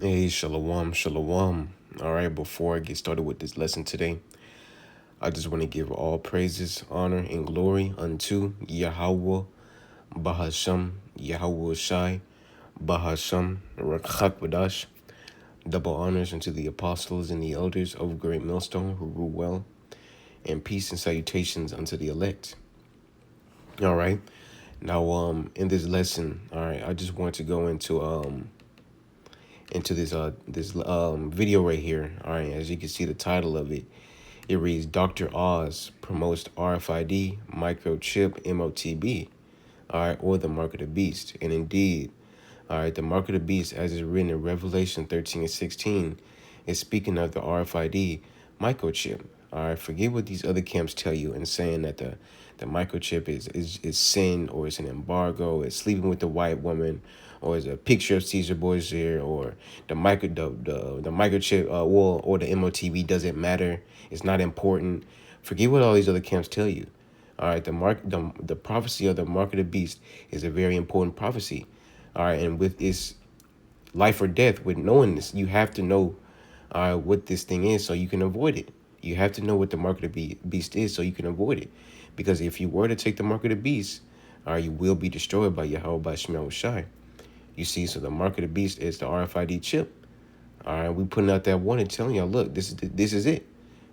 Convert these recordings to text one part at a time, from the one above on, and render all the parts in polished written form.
Hey, shalom, shalom. All right, before I get started with this lesson today, I just want to give all praises, honor, and glory unto Yahweh, Bahasham, Yahweh Shai, Bahasham, Rakhak. Double honors unto the apostles and the elders of Great Millstone who rule well, and peace and salutations unto the elect. All right. Now, in this lesson, all right, I just want to go into this video right here. All right, as you can see the title of it, it reads Dr. Oz promotes RFID microchip MOTB, all right, or the mark of the beast. And indeed, all right, the mark of the beast, as is written in Revelation 13 and 16, is speaking of the RFID microchip. All right, forget what these other camps tell you and saying that the microchip is sin, or it's an embargo, it's sleeping with the white woman, or it's a picture of Caesar Borgia, or the microchip or the MOTB doesn't matter. It's not important. Forget what all these other camps tell you. All right, the prophecy of the mark of the beast is a very important prophecy. All right, and with this life or death, with knowing this, you have to know what this thing is so you can avoid it. You have to know what the mark of the beast is so you can avoid it. Because if you were to take the mark of the beast, you will be destroyed by Yahweh by Shemel Shai. You see, so the mark of the beast is the RFID chip. All right, we putting out that warning, telling y'all, look, this is it.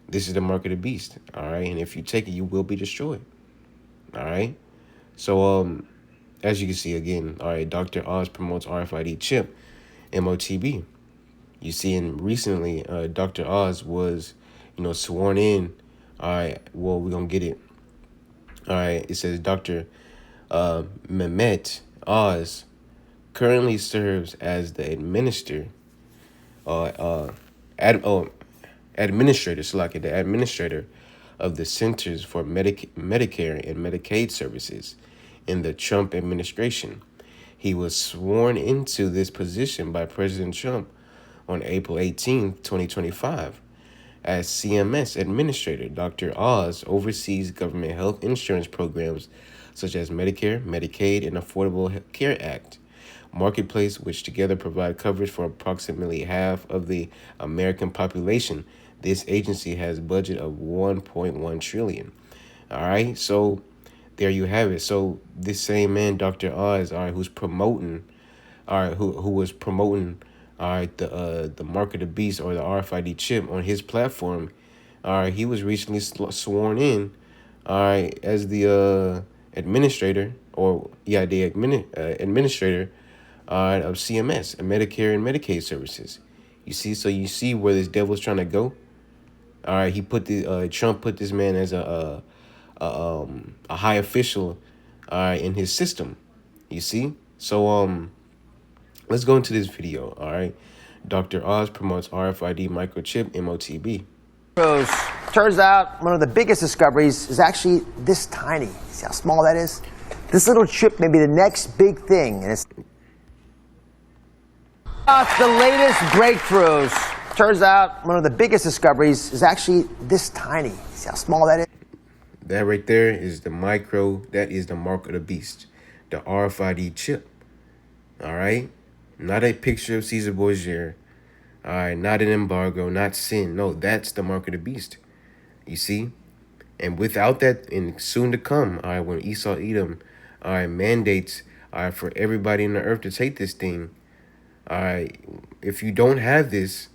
This is the mark of the beast. All right, and if you take it, you will be destroyed. All right. So as you can see again, all right, Dr. Oz promotes RFID chip, MOTB. You see, and recently, Dr. Oz was, sworn in. All right, well, we're gonna get it. All right, it says Dr. Mehmet Oz currently serves as the administrator of the Centers for Medicare and Medicaid Services in the Trump administration. He was sworn into this position by President Trump on April 18th, 2025. As CMS administrator, Dr. Oz oversees government health insurance programs such as Medicare, Medicaid, and Affordable Care Act Marketplace, which together provide coverage for approximately half of the American population. This agency has a budget of $1.1 trillion. All right, so there you have it. So this same man, Dr. Oz, all right, who's promoting, all right, who was promoting, all right, the mark of the beast or the RFID chip on his platform, all right, he was recently sworn in, all right, as the administrator, administrator, all right, of CMS, Medicare and Medicaid services. You see, so you see where this devil's trying to go. All right, he put Trump put this man as a high official, all right, in his system. You see, so let's go into this video. All right, Dr. Oz promotes RFID microchip MOTB. Turns out one of the biggest discoveries is actually this tiny. See how small that is? This little chip may be the next big thing, and it's the latest breakthroughs. Turns out one of the biggest discoveries is actually this tiny. See how small that is? That right there is that is the mark of the beast, the RFID chip. All right, not a picture of Caesar Borgia. All right, not an embargo, not sin. No, that's the mark of the beast. You see, and without that, and soon to come, all right, when Esau Edom, all right, mandates, all right, for everybody in the earth to take this thing. All right, if you don't have this,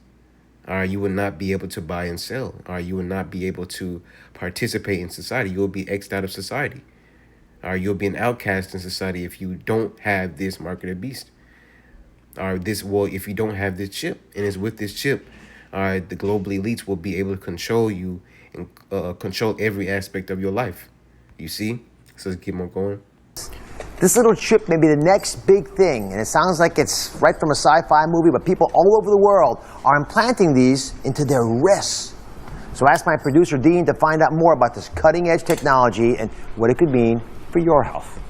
all right, you will not be able to buy and sell. All right, you will not be able to participate in society. You will be X'd out of society. All right, you'll be an outcast in society if you don't have this mark of the beast. All right, if you don't have this chip, and it's with this chip, all right, the global elites will be able to control you and control every aspect of your life. You see? So let's keep on going. This little chip may be the next big thing, and it sounds like it's right from a sci-fi movie, but people all over the world are implanting these into their wrists. So I asked my producer, Dean, to find out more about this cutting-edge technology and what it could mean for your health.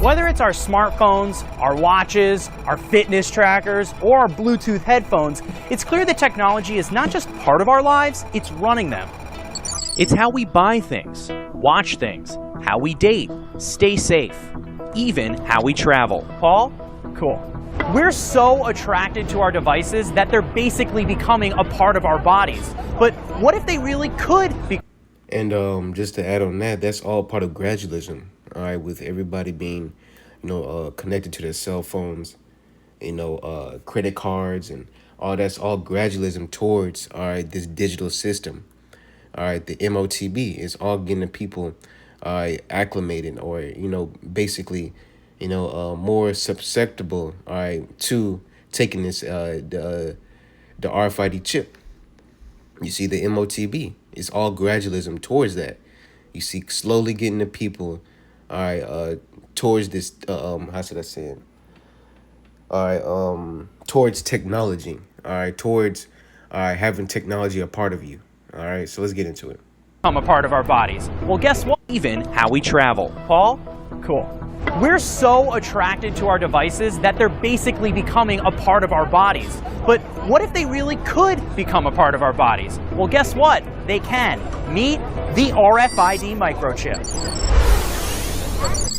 Whether it's our smartphones, our watches, our fitness trackers, or our Bluetooth headphones, it's clear that technology is not just part of our lives, it's running them. It's how we buy things, watch things, how we date, stay safe. even how we travel. Paul? Cool. We're so attracted to our devices that they're basically becoming a part of our bodies. But what if they really could be? And just to add on that, that's all part of gradualism. All right, with everybody being, connected to their cell phones, credit cards, and all that's all gradualism towards all right this digital system. All right, the MOTB is all getting the people, acclimated, or basically, more susceptible, all right, to taking this the RFID chip. You see, the MOTB is all gradualism towards that. You see, slowly getting the people, all right, towards this. How should I say it? All right, towards technology. All right, towards having technology a part of you. All right, so let's get into it. Become a part of our bodies. Well, guess what? Even how we travel. Paul? Cool. We're so attracted to our devices that they're basically becoming a part of our bodies. But what if they really could become a part of our bodies? Well, guess what? They can. Meet the RFID microchip.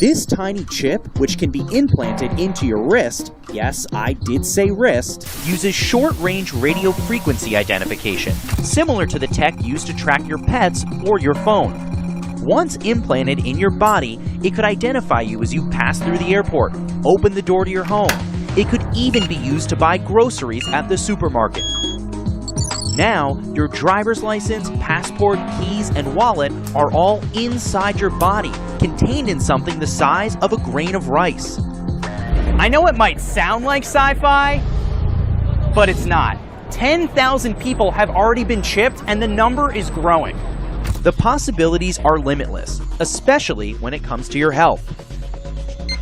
This tiny chip, which can be implanted into your wrist, yes, I did say wrist, uses short-range radio frequency identification, similar to the tech used to track your pets or your phone. Once implanted in your body, it could identify you as you pass through the airport, open the door to your home. It could even be used to buy groceries at the supermarket. Now, your driver's license, passport, keys, and wallet are all inside your body, contained in something the size of a grain of rice. I know it might sound like sci-fi, but it's not. 10,000 people have already been chipped, and the number is growing. The possibilities are limitless, especially when it comes to your health.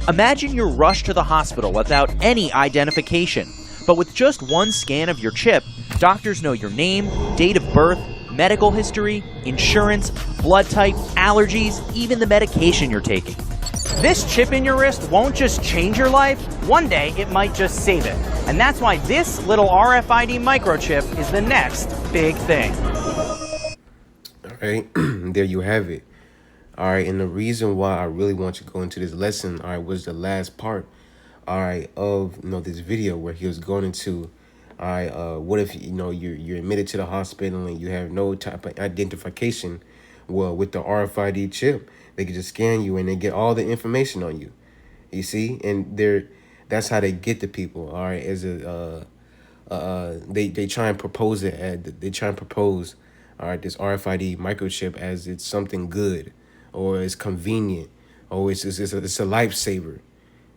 Imagine you're rushed to the hospital without any identification, but with just one scan of your chip, doctors know your name, date of birth, medical history, insurance, blood type, allergies, even the medication you're taking. This chip in your wrist won't just change your life, one day it might just save it. And that's why this little RFID microchip is the next big thing. All right, there you have it. All right, and the reason why I really want to go into this lesson, all right, was the last part, all right, of this video where he was going into, all right, what if you're admitted to the hospital and you have no type of identification? Well, with the RFID chip, they can just scan you and they get all the information on you. You see, and that's how they get the people. All right, as they try and propose it. They try and propose, all right, this RFID microchip as it's something good, or it's convenient, or it's a lifesaver.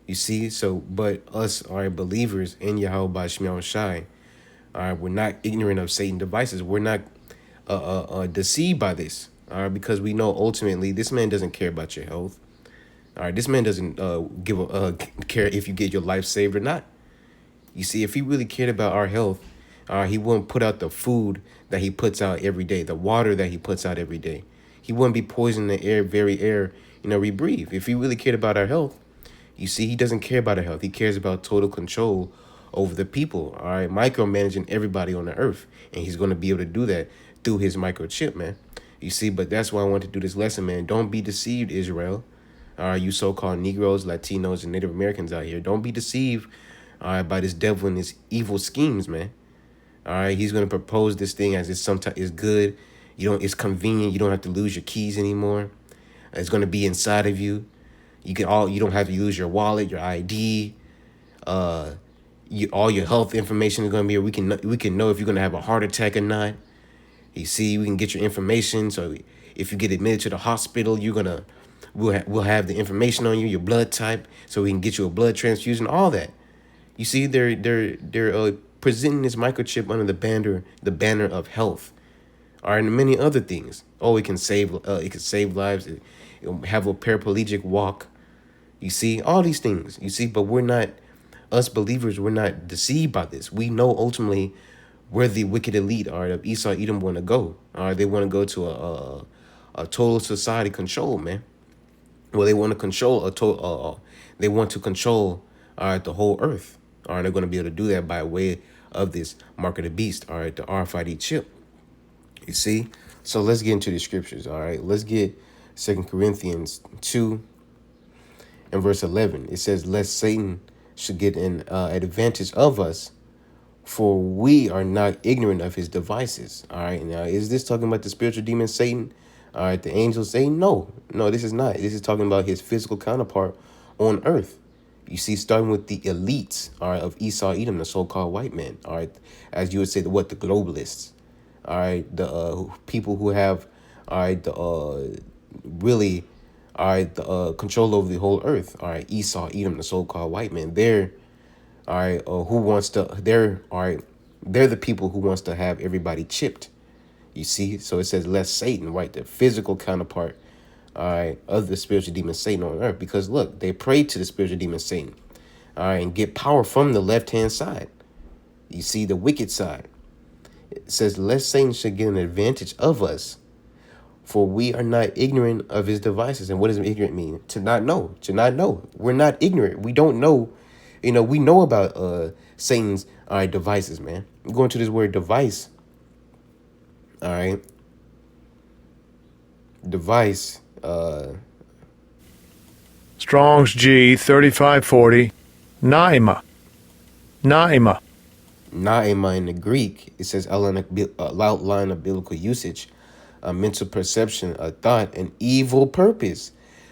You see, so but us are believers in Yahweh Shemiah Shai. All right, we're not ignorant of Satan's devices. We're not deceived by this. All right, because we know ultimately this man doesn't care about your health. All right, this man doesn't care if you get your life saved or not. You see, if he really cared about our health, he wouldn't put out the food that he puts out every day, the water that he puts out every day. He wouldn't be poisoning the very air we breathe. If he really cared about our health, you see, he doesn't care about our health. He cares about total control over the people. All right, micromanaging everybody on the earth, and he's going to be able to do that through his microchip, man. You see, but that's why I want to do this lesson, man. Don't be deceived, Israel. All right, you so-called Negroes, Latinos, and Native Americans out here. Don't be deceived, all right, by this devil and his evil schemes, man. All right, he's going to propose this thing as it's good. It's convenient. You don't have to lose your keys anymore. It's going to be inside of you. You don't have to use your wallet, your ID. All your health information is going to be here. We can know if you're going to have a heart attack or not. You see, we can get your information. So if you get admitted to the hospital, we'll have the information on you, your blood type, so we can get you a blood transfusion, all that. You see, they're presenting this microchip under the banner of health, all right, and many other things. Oh, it can save lives. It'll have a paraplegic walk. You see, all these things. You see, but us believers, we're not deceived by this. We know ultimately where the wicked elite are of Esau, Edom want to go. All right, they want to go to a total society control, man. Well, they want to control they want to control, all right, the whole earth. All right, they're going to be able to do that by way of this mark of the beast. All right, the RFID chip. You see, so let's get into the scriptures. All right, let's get 2 Corinthians 2 In verse 11, it says, lest Satan should get an advantage of us, for we are not ignorant of his devices. All right. Now, is this talking about the spiritual demon Satan? All right. The angel Satan? No, this is not. This is talking about his physical counterpart on earth. You see, starting with the elites, all right, of Esau, Edom, the so-called white man, all right, as you would say, the globalists, all right, the people who have, all right, the really, all right, the control over the whole earth, all right, Esau, Edom, the so-called white man. They're all right, who wants to? They're all right. They're the people who wants to have everybody chipped. You see, so it says less Satan, right? The physical counterpart, all right, of the spiritual demon Satan on earth. Because look, they pray to the spiritual demon Satan, all right, and get power from the left hand side. You see, the wicked side. It says lest Satan should get an advantage of us, for we are not ignorant of his devices. And what does ignorant mean? To not know. To not know. We're not ignorant. We don't know. You know, we know about Satan's devices, man. I'm going to this word device. All right. Device. Strong's G 3540. Naima. Naima. Naima in the Greek. It says outline of biblical usage, a mental perception, a thought, an evil purpose.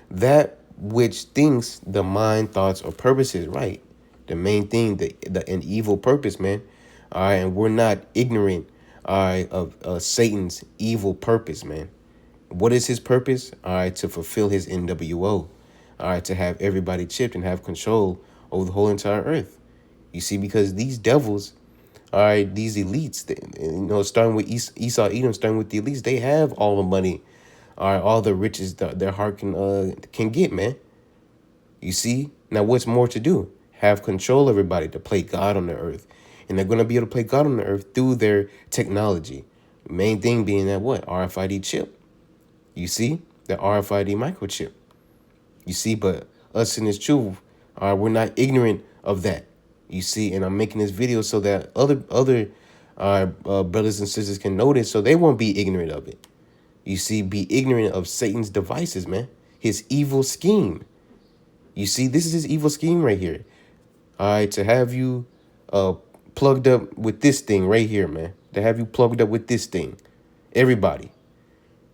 That which thinks the mind, thoughts, or purposes, right? The main thing, an evil purpose, man. All right, and we're not ignorant, all right, of Satan's evil purpose, man. What is his purpose? All right, to fulfill his NWO. All right, to have everybody chipped and have control over the whole entire earth. You see, because these devils, all right, these elites, starting with Esau, Edom, starting with the elites, they have all the money, all right, all the riches that their heart can get, man. You see, now what's more to do? Have control of everybody to play God on the earth. And they're going to be able to play God on the earth through their technology. Main thing being that what? RFID chip. You see? The RFID microchip. You see, but us in this truth, we're not ignorant of that. You see, and I'm making this video so that other brothers and sisters can notice so they won't be ignorant of it. You see, be ignorant of Satan's devices, man. His evil scheme. You see, this is his evil scheme right here. All right, to have you plugged up with this thing right here, man. To have you plugged up with this thing. Everybody.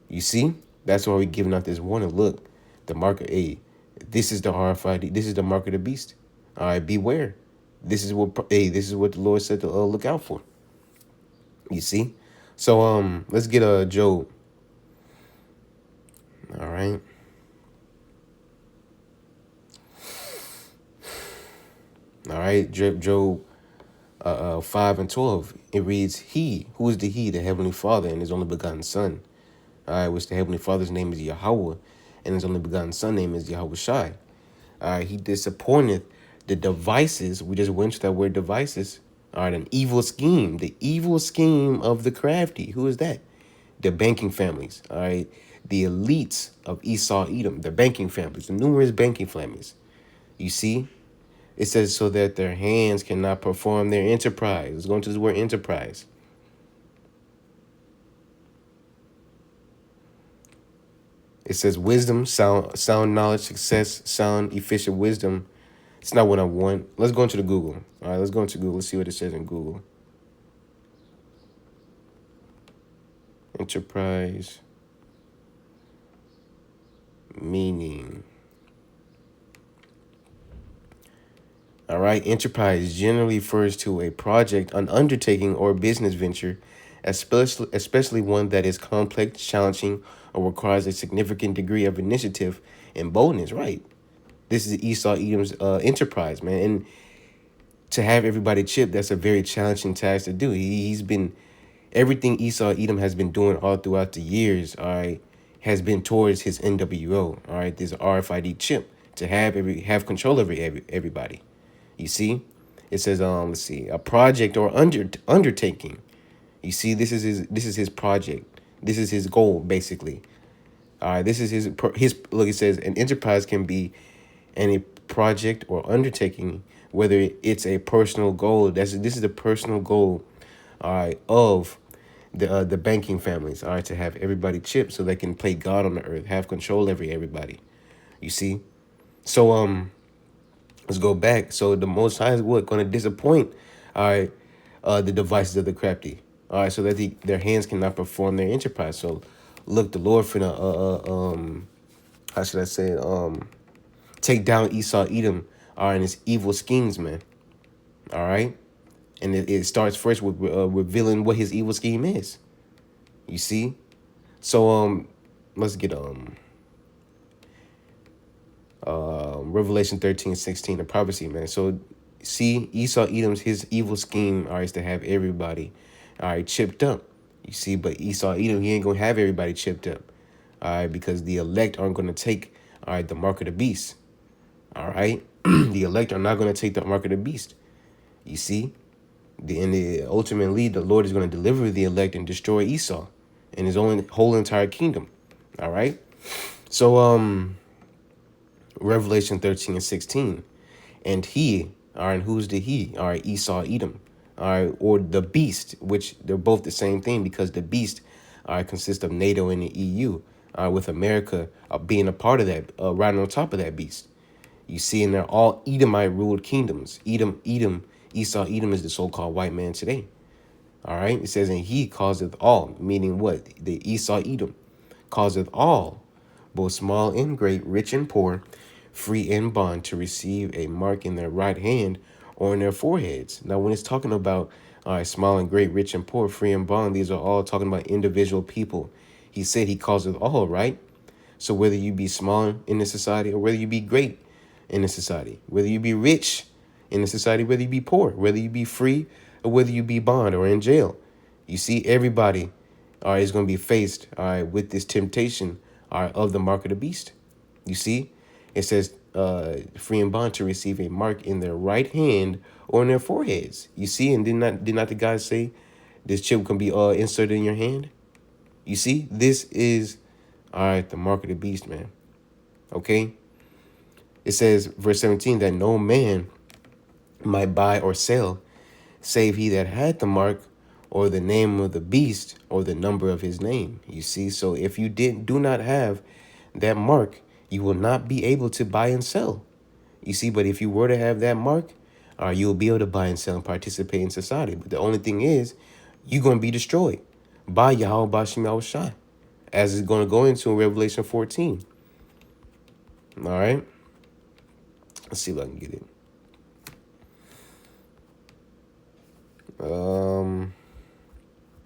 You see? That's why we're giving out this warning. Look, the mark of this is the RFID. This is the mark of the beast. All right, beware. This is what the Lord said to look out for. You see? So let's get Job. All right. All right, Job 5 and 12. It reads, He, who is the Heavenly Father, and His only begotten Son. All right, which the Heavenly Father's name is Yahweh, and His only begotten Son name is Yahweh Shai. All right, He disappointeth the devices. We just went to that word devices. All right, an evil scheme. The evil scheme of the crafty. Who is that? The banking families. All right, the elites of Esau, Edom. The banking families, the numerous banking families. You see? It says, so that their hands cannot perform their enterprise. Let's go into this word enterprise. It says wisdom, sound knowledge, success, sound, efficient wisdom. It's not what I want. Let's go into the Google. All right, let's go into Google. Let's see what it says in Google. Enterprise meaning. All right, enterprise generally refers to a project, an undertaking, or business venture, especially one that is complex, challenging, or requires a significant degree of initiative and boldness. Right. This is Esau Edom's enterprise, man. And to have everybody chipped, that's a very challenging task to do. He's been, everything Esau Edom has been doing all throughout the years, all right, has been towards his NWO, all right, this RFID chip, to have control over everybody. You see, it says, let's see, a project or undertaking. You see, this is his project. This is his goal, basically. All right, this is his look. It says an enterprise can be any project or undertaking, whether it's a personal goal. This is the personal goal, all right, of the banking families. All right, to have everybody chipped so they can play God on the earth, have control over everybody. You see. So let's go back. So the Most High is what going to disappoint, all right, the devices of the crafty, all right, so that their hands cannot perform their enterprise. So, look, the Lord finna how should I say take down Esau, Edom, all right, and his evil schemes, man, all right, and it starts first with revealing what his evil scheme is. You see, so let's get Revelation 13:16, the prophecy, man. So see, Esau Edom's his evil scheme, all right, is to have everybody, all right, chipped up. You see, but Esau Edom, he ain't gonna have everybody chipped up, all right, because the elect aren't gonna take, all right, the mark of the beast, all right. The elect are not gonna take the mark of the beast. You see, ultimately the Lord is gonna deliver the elect and destroy Esau and his own whole entire kingdom, all right. So Revelation 13:16. And he, all right, who's the he? All right, Esau, Edom, all right, or the beast, which they're both the same thing because the beast, all right, consists of NATO and the EU, with America being a part of that, right on top of that beast. You see, and they're all Edomite ruled kingdoms. Esau, Edom is the so-called white man today. All right, it says, and he causeth all, meaning what? The Esau, Edom, causeth all, both small and great, rich and poor, free and bond, to receive a mark in their right hand or in their foreheads. Now, when it's talking about small and great, rich and poor, free and bond, these are all talking about individual people. He said he calls it all, right? So whether you be small in the society or whether you be great in the society, whether you be rich in the society, whether you be poor, whether you be free or whether you be bond or in jail, you see, everybody is going to be faced with this temptation of the mark of the beast. You see, it says free and bond to receive a mark in their right hand or in their foreheads. You see, and did not the guy say this chip can be inserted in your hand? You see, this is the mark of the beast, man. Okay, it says verse 17 that no man might buy or sell save he that had the mark or the name of the beast or the number of his name. You see, so if you do not have that mark, you will not be able to buy and sell. You see, but if you were to have that mark, you'll be able to buy and sell and participate in society. But the only thing is, you're going to be destroyed by Yahweh Bashim Yahushai, as it's going to go into in Revelation 14. All right, let's see if I can get it.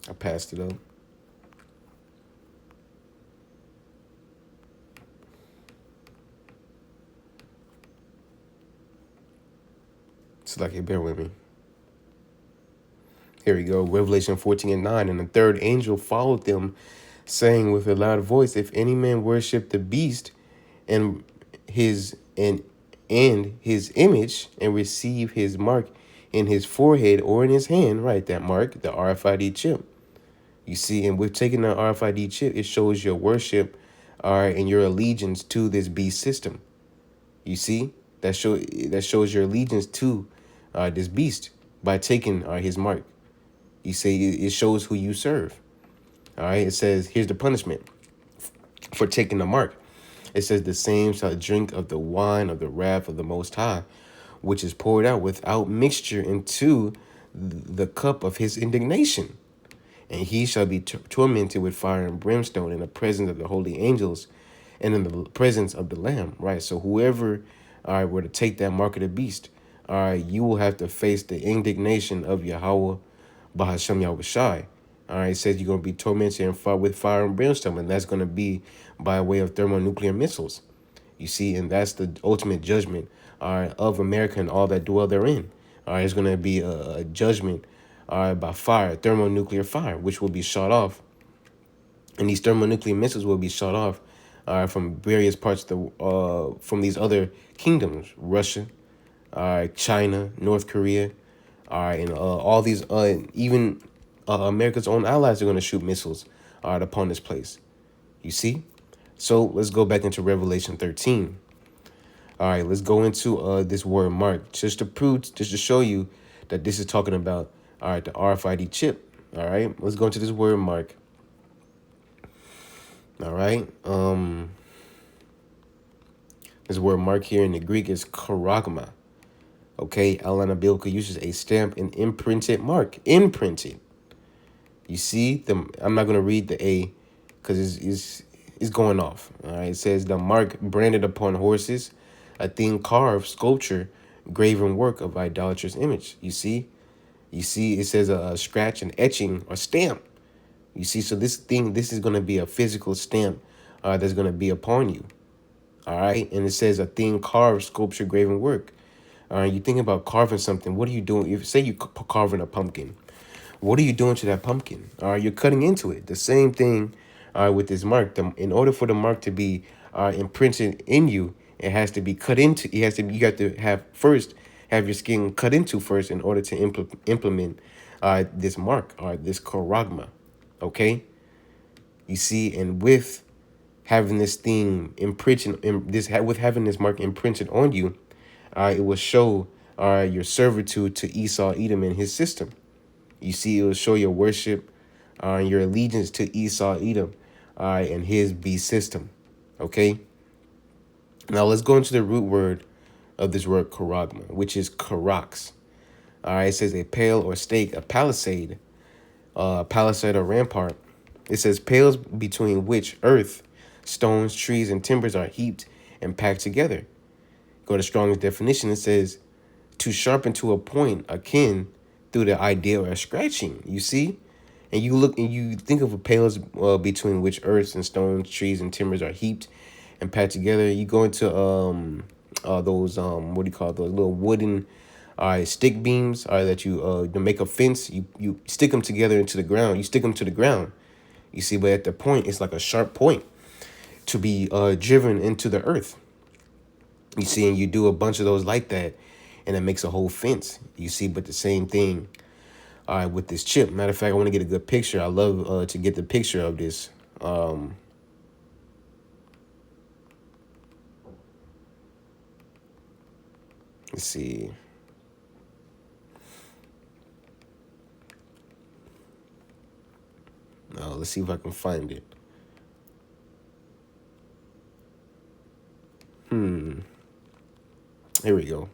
I passed it up. It's like, hey, bear with me. Here we go. Revelation 14:9. And the third angel followed them, saying with a loud voice, if any man worship the beast and his his image and receive his mark in his forehead or in his hand, right, that mark, the RFID chip. You see, and with taking the RFID chip, it shows your worship, and your allegiance to this beast system. You see, that shows your allegiance to this beast by taking his mark. You say it shows who you serve. All right, it says here's the punishment for taking the mark. It says the same shall drink of the wine of the wrath of the Most High, which is poured out without mixture into the cup of his indignation. And he shall be tormented with fire and brimstone in the presence of the holy angels and in the presence of the Lamb, right? So whoever were to take that mark of the beast, you will have to face the indignation of Yahweh Bahashem Yahushai. All right, it says you're going to be tormented and fought with fire and brimstone, and that's going to be by way of thermonuclear missiles. You see, and that's the ultimate judgment of America and all that dwell therein. It's going to be a judgment by fire, thermonuclear fire, which will be shot off. And these thermonuclear missiles will be shot off from various parts of from these other kingdoms, Russia, China, North Korea, and all these, even America's own allies are going to shoot missiles upon this place. You see? So let's go back into Revelation 13. All right, let's go into this word mark, just to show you that this is talking about, the RFID chip. All right, let's go into this word mark. All right, This word mark here in the Greek is charagma. Okay, Alana Bilka uses a stamp and imprinted mark. Imprinted. You see, I'm not gonna read the A because it's going off. All right, it says the mark branded upon horses, a thing carved, sculpture, graven work of idolatrous image. You see, it says a scratch, an etching, or stamp. You see, so this is gonna be a physical stamp that's gonna be upon you. All right, and it says a thing carved, sculpture, graven work. All right, you think about carving something. What are you doing? If say you carving a pumpkin, what are you doing to that pumpkin? All right, you're cutting into it. The same thing with this mark. In order for the mark to be imprinted in you, it has to be cut into. It has to. You have to have your skin cut into first in order to implement this mark or this charagma. Okay, you see, and with having this thing imprinted, with having this mark imprinted on you, it will show your servitude to Esau, Edom, and his system. You see, it will show your worship and your allegiance to Esau, Edom, and his beast system. Okay. Now let's go into the root word of this word charagma, which is karax. All right. It says a pale or stake, a palisade or rampart. It says pales between which earth, stones, trees, and timbers are heaped and packed together. Go to Strong's definition. It says to sharpen to a point akin through the idea of scratching. You see, and you look and you think of a pales between which earths and stones, trees, and timbers are heaped and packed together. You go into those what do you call it? Those little wooden stick beams that you to make a fence. You stick them together into the ground. You stick them to the ground. You see, but at the point, it's like a sharp point to be driven into the earth. You see, and you do a bunch of those like that, and it makes a whole fence. You see, but the same thing with this chip. Matter of fact, I want to get a good picture. I love to get the picture of this. Let's see. Let's see if I can find it. Here we go.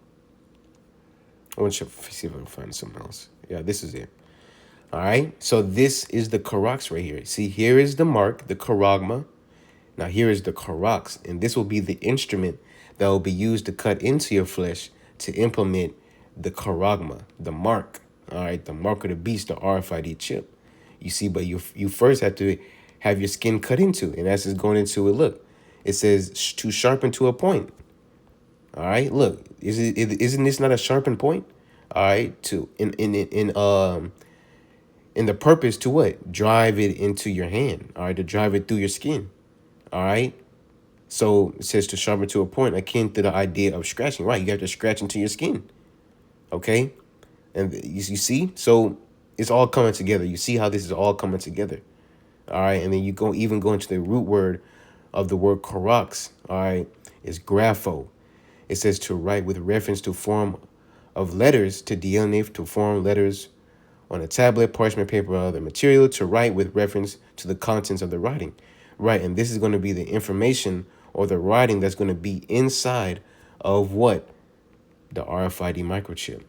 I want you to see if I can find something else. Yeah, this is it. All right. So this is the karax right here. See, here is the mark, the charagma. Now here is the karax, and this will be the instrument that will be used to cut into your flesh to implement the charagma, the mark. All right, the mark of the beast, the RFID chip. You see, but you first have to have your skin cut into, and as it's going into it, look, it says to sharpen to a point. All right, look, isn't this not a sharpened point? All right, to in the purpose to what? Drive it into your hand. All right, to drive it through your skin. All right. So it says to sharpen to a point akin to the idea of scratching. Right, you have to scratch into your skin. Okay, and you see, so it's all coming together. You see how this is all coming together. All right, and then you even go into the root word of the word karax. All right, is grapho. It says to write with reference to form of letters, to delineate, to form letters on a tablet, parchment paper, or other material, to write with reference to the contents of the writing. Right, and this is going to be the information or the writing that's going to be inside of what? The RFID microchip.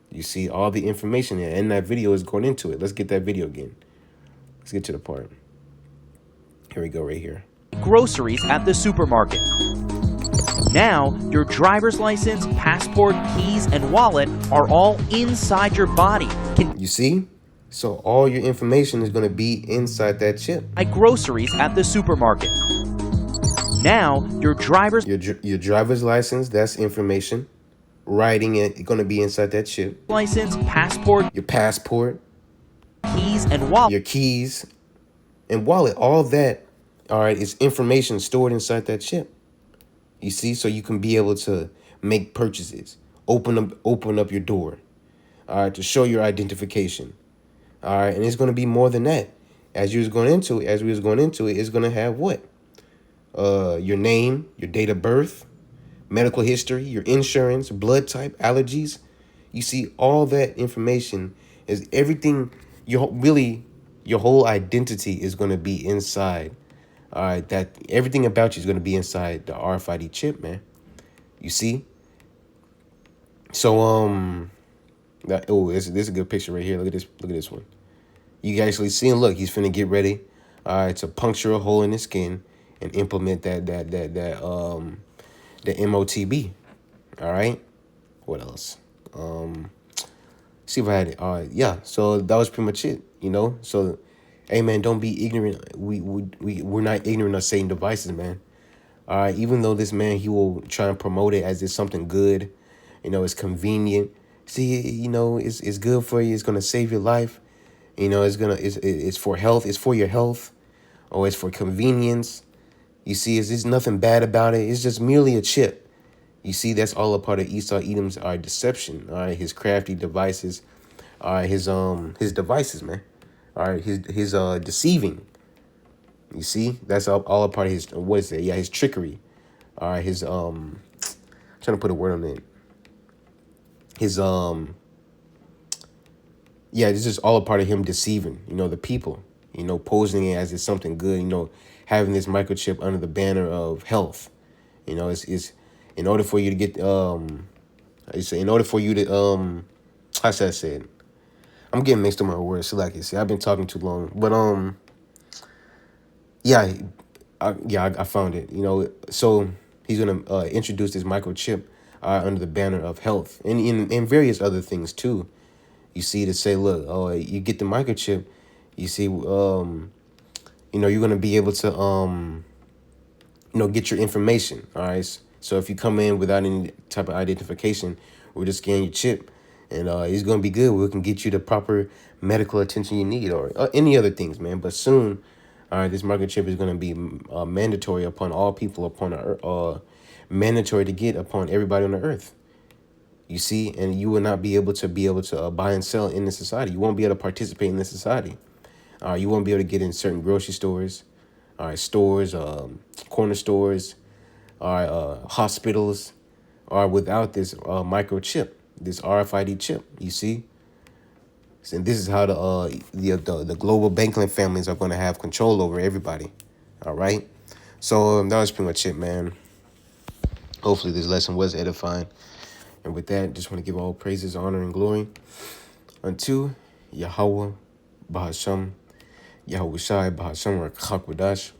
You see all the information there, and that video is going into it. Let's get that video again. Let's get to the part. Here we go, right here. Groceries at the supermarket. Now, your driver's license, passport, keys, and wallet are all inside your body. You see? So all your information is going to be inside that chip. Buy groceries at the supermarket. Now, your driver's license, that's information. Writing it going to be inside that chip. license, passport, Your passport, keys, and wallet. your keys, and wallet. All that, all right, is information stored inside that chip. You see, so you can be able to make purchases, open up your door, all right, to show your identification, all right, and it's going to be more than that. As we was going into it, it's going to have what? Your name, your date of birth, medical history, your insurance, blood type, allergies. You see, all that information is everything. Your whole identity is going to be inside. All right, that everything about you is going to be inside the RFID chip, man. You see? So this is a good picture right here. Look at this. Look at this one. You can actually see him. Look, he's finna get ready. All right, to puncture a hole in his skin and implement the MOTB. All right. What else? See if I had it. All right. Yeah. So that was pretty much it. You know. So, hey man, don't be ignorant. We're not ignorant of Satan devices, man. All right. Even though this man, he will try and promote it as it's something good. You know, it's convenient. See, you know, it's good for you. It's gonna save your life. You know, it's for health. It's for your health, or it's for convenience. You see, it's nothing bad about it. It's just merely a chip. You see, that's all a part of Esau Edom's deception. All right, his crafty devices. All right, his devices, man. All right, his deceiving. You see, that's all a part of his, what is it? Yeah, his trickery. All right, his trying to put a word on it. His yeah, this is all a part of him deceiving, you know, the people, you know, posing it as it's something good, you know, having this microchip under the banner of health. You know, it's in order for you to get I say in order for you to how should I say it? I'm getting mixed up my words. So like I said, I've been talking too long. But yeah, I found it. You know, so he's gonna introduce this microchip under the banner of health and in various other things too. You see, to say, look, oh, you get the microchip, you see, you know, you're gonna be able to you know, get your information. All right. So if you come in without any type of identification, we'll just scan your chip, and it's gonna be good. We can get you the proper medical attention you need, or any other things, man. But soon, all right, this microchip is gonna be mandatory upon all people upon the earth, mandatory to get upon everybody on the earth. You see, and you will not be able to buy and sell in the society. You won't be able to participate in the society. You won't be able to get in certain grocery stores, all right, stores, corner stores, all right, hospitals, or without this microchip, this RFID chip. You see, and this is how the global banking families are going to have control over everybody. All right, so that was pretty much it, man. Hopefully, this lesson was edifying. And with that, just want to give all praises, honor, and glory unto Yahweh, Bahasham, Yahweh Shai, Bahasham, Rakhak.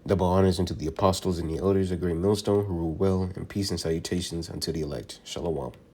Double honors unto the apostles and the elders of Great Millstone who rule well, and peace and salutations unto the elect. Shalom.